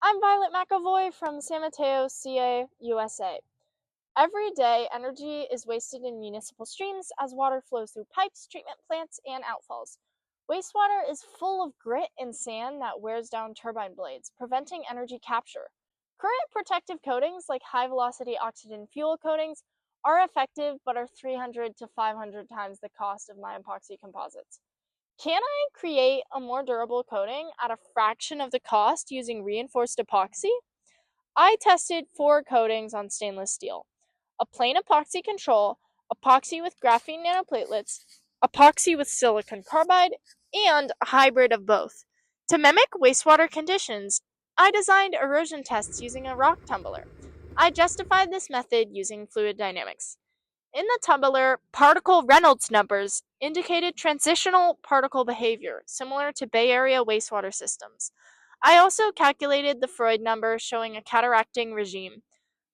I'm Violet McAvoy from San Mateo, CA, USA. Every day, energy is wasted in municipal streams as water flows through pipes, treatment plants, and outfalls. Wastewater is full of grit and sand that wears down turbine blades, preventing energy capture. Current protective coatings, like high-velocity oxygen fuel coatings, are effective but are 300 to 500 times the cost of my epoxy composites. Can I create a more durable coating at a fraction of the cost using reinforced epoxy? I tested 4 coatings on stainless steel: a plain epoxy control, epoxy with graphene nanoplatelets, epoxy with silicon carbide, and a hybrid of both. To mimic wastewater conditions, I designed erosion tests using a rock tumbler. I justified this method using fluid dynamics. In the tumbler, particle Reynolds numbers indicated transitional particle behavior, similar to Bay Area wastewater systems. I also calculated the Freud number, showing a cataracting regime.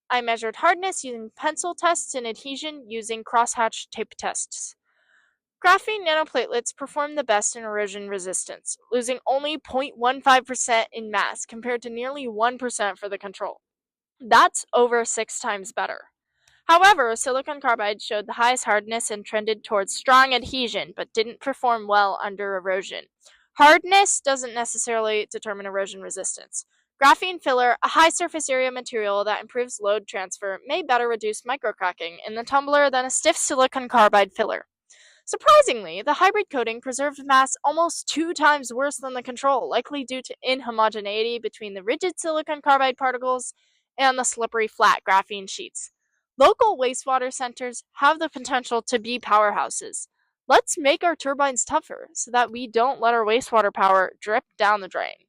I measured hardness using pencil tests and adhesion using crosshatch tape tests. Graphene nanoplatelets perform the best in erosion resistance, losing only 0.15% in mass compared to nearly 1% for the control. That's over 6 times better. However, silicon carbide showed the highest hardness and trended towards strong adhesion, but didn't perform well under erosion. Hardness doesn't necessarily determine erosion resistance. Graphene filler, a high surface area material that improves load transfer, may better reduce microcracking in the tumbler than a stiff silicon carbide filler. Surprisingly, the hybrid coating preserved mass almost 2 times worse than the control, likely due to inhomogeneity between the rigid silicon carbide particles and the slippery flat graphene sheets. Local wastewater centers have the potential to be powerhouses. Let's make our turbines tougher so that we don't let our wastewater power drip down the drain.